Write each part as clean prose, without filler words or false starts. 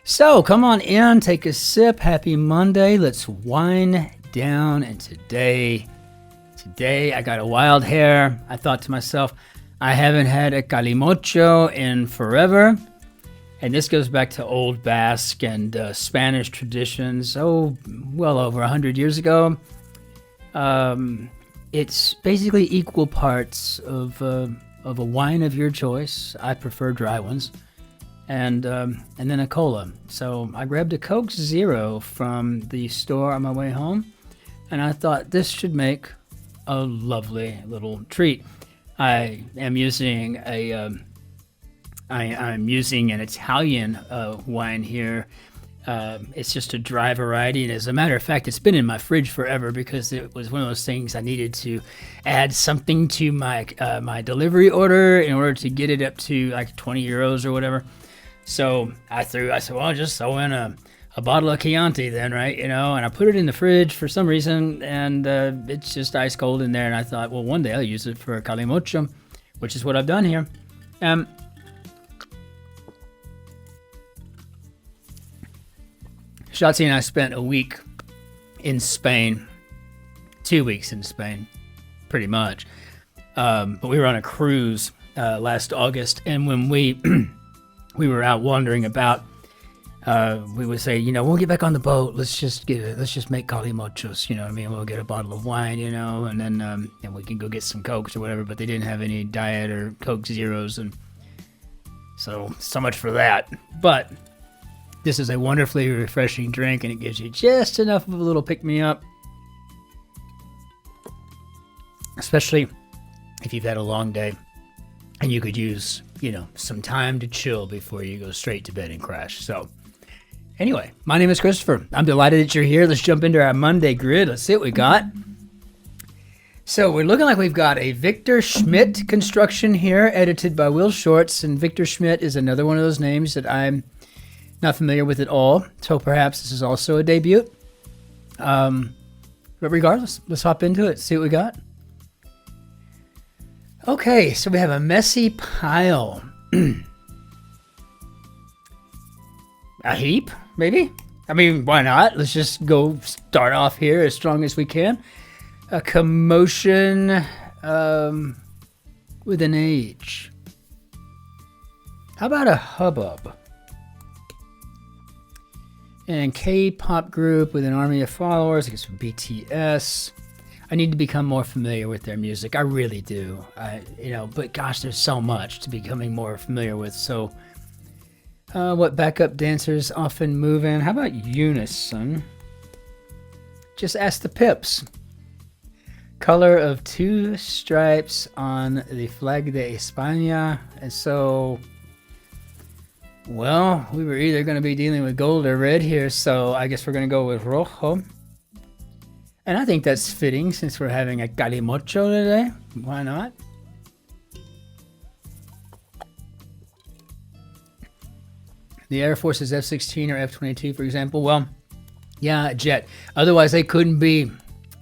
So come on in, take a sip. Happy Monday. Let's wind down. And today I got a wild hair. I thought to myself, I haven't had a Kalimotxo in forever. And this goes back to old Basque and Spanish traditions. Well over 100 years ago. It's basically equal parts of a wine of your choice. I prefer dry ones. And then a cola. So I grabbed a Coke Zero from the store on my way home, and I thought this should make a lovely little treat. I am using I'm using an Italian wine here. It's just a dry variety, and as a matter of fact, it's been in my fridge forever because it was one of those things I needed to add something to my my delivery order in order to get it up to like 20 euros or whatever. So I said, well, I'll just throw in a bottle of Chianti then, right? And I put it in the fridge for some reason, and it's just ice cold in there. And I thought, well, one day I'll use it for a Kalimotxo, which is what I've done here. Shotzi and I spent a week in Spain, 2 weeks in Spain, pretty much. But we were on a cruise last August, and when we were out wandering about, we would say, we'll get back on the boat. Let's just make Kalimotxos, you know what I mean? We'll get a bottle of wine, and then and we can go get some Cokes or whatever, but they didn't have any Diet or Coke Zeros, and so much for that. But this is a wonderfully refreshing drink, and it gives you just enough of a little pick-me-up, especially if you've had a long day and you could use some time to chill before you go straight to bed and crash. So anyway, my name is Christopher. I'm delighted that you're here. Let's jump into our Monday grid. Let's see what we got. So we're looking like we've got a Victor Schmitt construction here, edited by Will Shorts. And Victor Schmitt is another one of those names that I'm not familiar with at all. So perhaps this is also a debut. But regardless, let's hop into it, see what we got. Okay, so we have a messy pile. A heap, maybe? I mean, why not? Let's just go start off here as strong as we can. A commotion with an H. How about a hubbub? And K-pop group with an army of followers. I guess BTS. I need to become more familiar with their music. I really do. But gosh, there's so much to becoming more familiar with. So, what backup dancers often move in? How about unison? Just ask the Pips. Color of 2 stripes on the flag de España. And so, well, we were either going to be dealing with gold or red here. So I guess we're going to go with rojo. And I think that's fitting since we're having a Kalimotxo today. Why not? The Air Force's F-16 or F-22, for example. Well, yeah, a jet. Otherwise, they couldn't be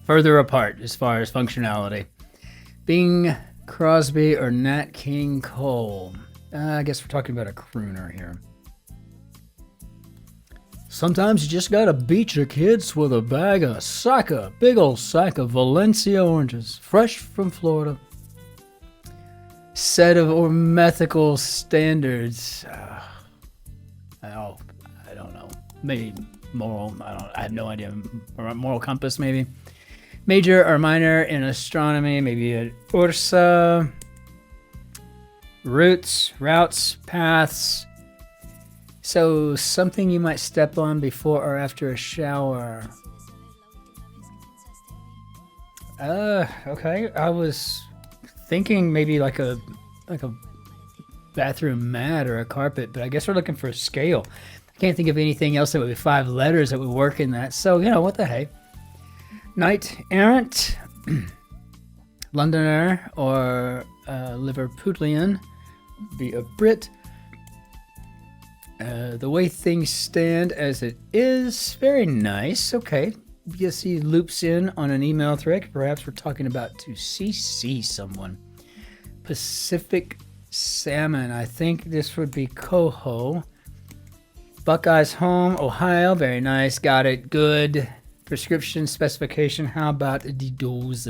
further apart as far as functionality. Bing Crosby or Nat King Cole. I guess we're talking about a crooner here. Sometimes you just gotta beat your kids with a big old sack of Valencia oranges, fresh from Florida. Set of mythical standards. I don't know. Maybe moral. I have no idea. Moral compass, maybe. Major or minor in astronomy. Maybe an Ursa. Routes, paths. So something you might step on before or after a shower. Okay. I was thinking maybe like a bathroom mat or a carpet, but I guess we're looking for a scale. I can't think of anything else that would be 5 letters that would work in that. So, what the hey. Knight errant, Londoner, or Liverpudlian, be a Brit. The way things stand as it is, very nice. Okay. Yes, he loops in on an email thread. Perhaps we're talking about to CC someone. Pacific salmon. I think this would be coho. Buckeyes home, Ohio. Very nice. Got it. Good. Prescription specification. How about the dose?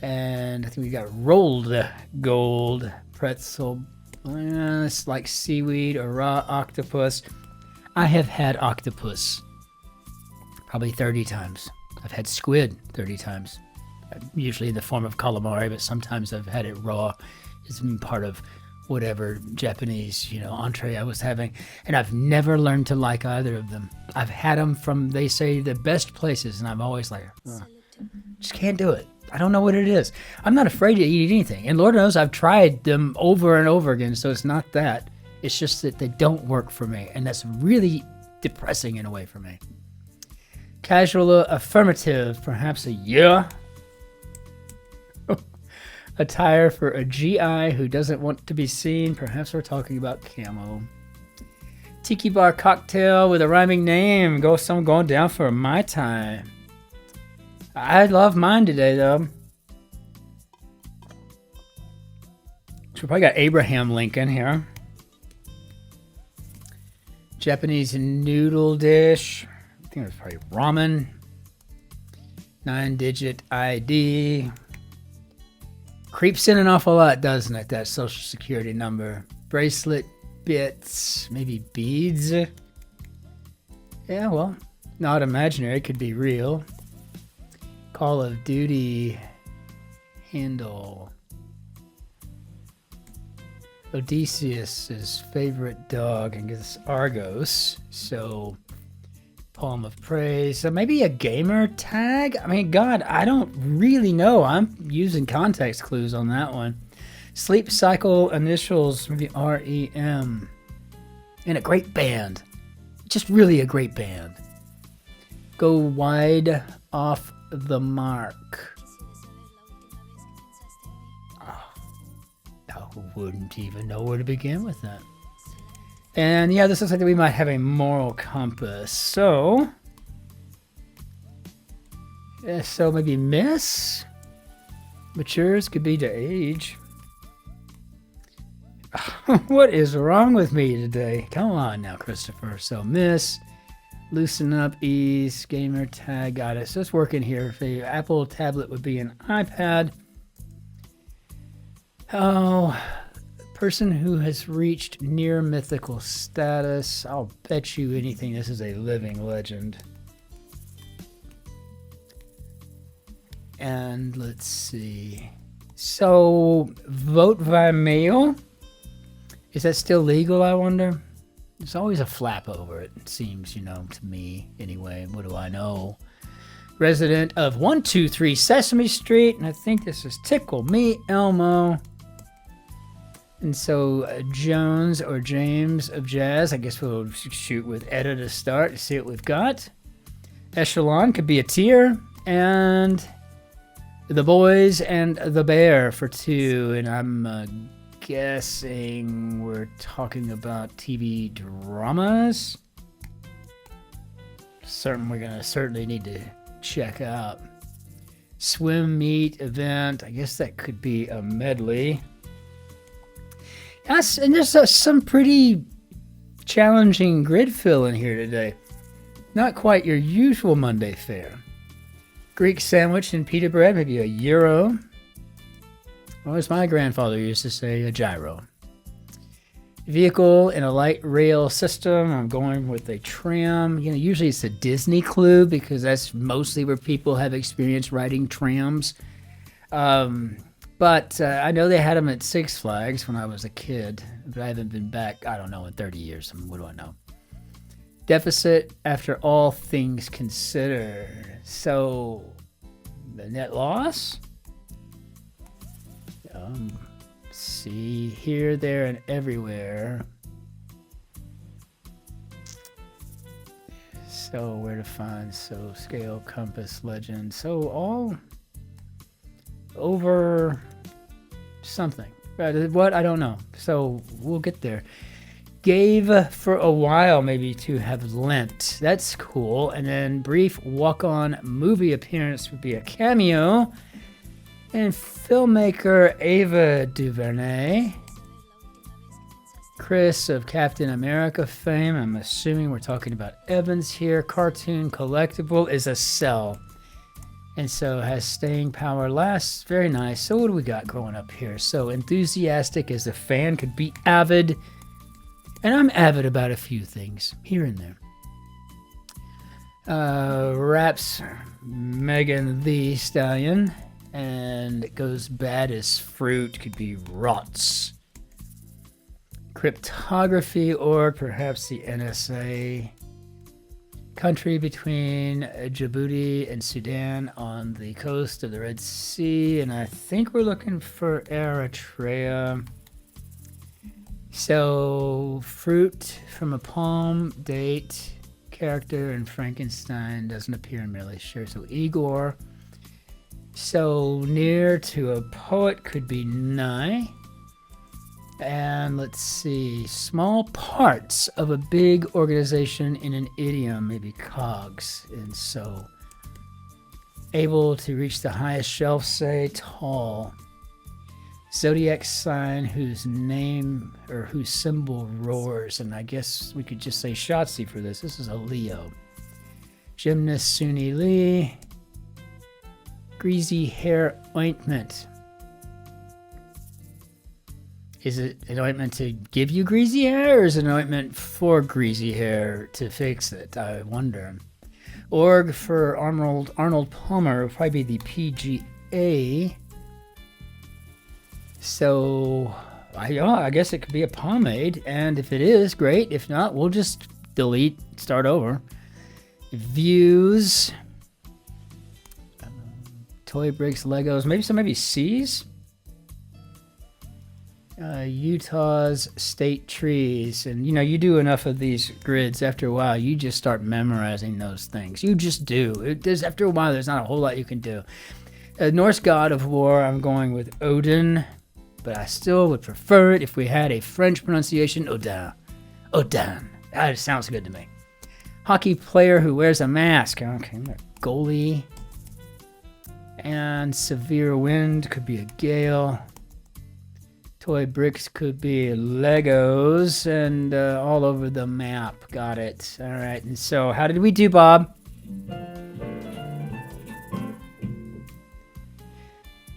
And I think we got rolled gold pretzel. It's like seaweed or raw octopus. I have had octopus probably 30 times. I've had squid 30 times. Usually in the form of calamari, but sometimes I've had it raw. It's been part of whatever Japanese, entree I was having. And I've never learned to like either of them. I've had them from, they say, the best places, and I'm always like, just can't do it. I don't know what it is. I'm not afraid to eat anything. And Lord knows I've tried them over and over again, so it's not that. It's just that they don't work for me, and that's really depressing in a way for me. Casual affirmative, perhaps a yeah. Attire for a GI who doesn't want to be seen. Perhaps we're talking about camo. Tiki bar cocktail with a rhyming name. Someone going down for a Mai Tai. I love mine today, though. So we probably got Abraham Lincoln here. Japanese noodle dish. I think it was probably ramen. 9-digit ID. Creeps in an awful lot, doesn't it? That social security number. Bracelet bits. Maybe beads. Yeah, well, not imaginary. It could be real. Call of Duty handle. Odysseus's favorite dog, and gets Argos. So, poem of praise. So maybe a gamer tag? I mean, God, I don't really know. I'm using context clues on that one. Sleep cycle initials, maybe REM. And a great band. Just really a great band. Go wide off the mark. I wouldn't even know where to begin with that. And yeah, this looks like we might have a moral compass. So maybe miss? Matures could be to age. What is wrong with me today? Come on now, Christopher. So miss. Loosen up, ease, gamer tag, got it. So it's working here. If the Apple tablet would be an iPad. Oh, person who has reached near mythical status. I'll bet you anything this is a living legend. And let's see. So, vote by mail? Is that still legal, I wonder? There's always a flap over it, it seems, to me. Anyway, what do I know? Resident of 123 Sesame Street, and I think this is Tickle Me Elmo. And so Jones or James of Jazz, I guess we'll shoot with Edda to start to see what we've got. Echelon could be a tier, and The Boys and the Bear for 2, and I'm guessing we're talking about TV dramas. We're gonna certainly need to check out. Swim meet event, I guess that could be a medley. Yes, and there's some pretty challenging grid fill in here today. Not quite your usual Monday fare. Greek sandwich and pita bread, maybe a gyro. Or as my grandfather used to say, a gyro. Vehicle in a light rail system. I'm going with a tram. Usually it's a Disney clue because that's mostly where people have experience riding trams. But I know they had them at Six Flags when I was a kid, but I haven't been back, I don't know, in 30 years. What do I know? Deficit after all things considered. So, the net loss? See, here, there, and everywhere. So, where to find? So, scale, compass, legend. So, all over something. Right? What? I don't know. So, we'll get there. Gave for a while, maybe to have lent. That's cool. And then brief walk-on movie appearance would be a cameo. And filmmaker Ava DuVernay. Chris of Captain America fame. I'm assuming we're talking about Evans here. Cartoon collectible is a cell. And so has staying power, lasts. Very nice. So what do we got growing up here? So enthusiastic as a fan could be avid. And I'm avid about a few things here and there. Raps Megan Thee Stallion. And it goes bad as fruit, could be rots. Cryptography or perhaps the NSA. Country between Djibouti and Sudan on the coast of the Red Sea. And I think we're looking for Eritrea. So fruit from a palm, date, character, and Frankenstein doesn't appear. I'm really sure. So Igor. So near to a poet could be nigh. And let's see, small parts of a big organization in an idiom, maybe cogs. And so able to reach the highest shelf, say tall. Zodiac sign whose name or whose symbol roars. And I guess we could just say Shotzi for this. This is a Leo. Gymnast Suni Lee. Greasy hair ointment. Is it an ointment to give you greasy hair, or is it an ointment for greasy hair to fix it? I wonder. Org for Arnold Palmer would probably be the PGA. So, I guess it could be a pomade, and if it is, great. If not, we'll just delete, start over. Views. Toy bricks, Legos, maybe C's. Utah's state trees, and you do enough of these grids, after a while you just start memorizing those things. You just do. After a while there's not a whole lot you can do. Norse god of war, I'm going with Odin, but I still would prefer it if we had a French pronunciation. Odin. That sounds good to me. Hockey player who wears a mask. Okay, goalie. And severe wind could be a gale. Toy bricks could be Legos, and all over the map. Got it. All right. And so how did we do, Bob?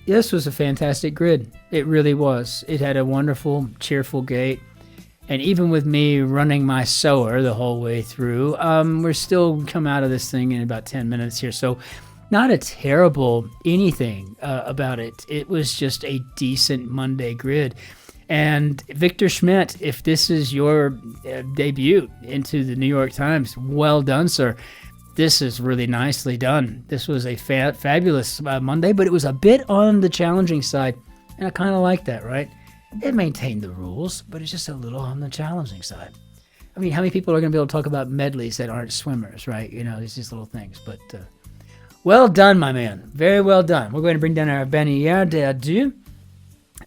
This was a fantastic grid. It really was. It had a wonderful, cheerful gait. And even with me running my sewer the whole way through, we're still come out of this thing in about 10 minutes here. So not a terrible anything about it. It was just a decent Monday grid. And Victor Schmitt, if this is your debut into the New York Times, well done, sir. This is really nicely done. This was a fabulous Monday, but it was a bit on the challenging side. And I kind of like that, right? It maintained the rules, but it's just a little on the challenging side. I mean, how many people are going to be able to talk about medleys that aren't swimmers, right? These just little things, but... well done, my man. Very well done. We're going to bring down our Bannière d'Adieu.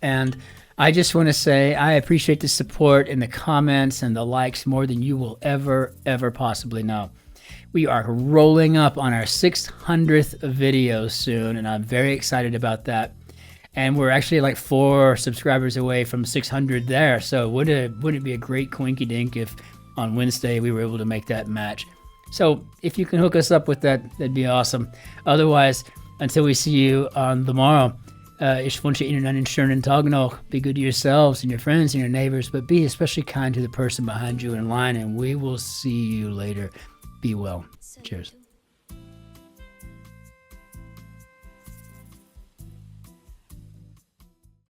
And I just want to say I appreciate the support and the comments and the likes more than you will ever possibly know. We are rolling up on our 600th video soon, and I'm very excited about that. And we're actually like 4 subscribers away from 600 there. So wouldn't it be a great coinky dink if on Wednesday we were able to make that match? So if you can hook us up with that, that'd be awesome. Otherwise, until we see you on tomorrow, ich wünsche Ihnen einen schönen Tag noch. Be good to yourselves and your friends and your neighbors, but be especially kind to the person behind you in line, and we will see you later. Be well. Cheers.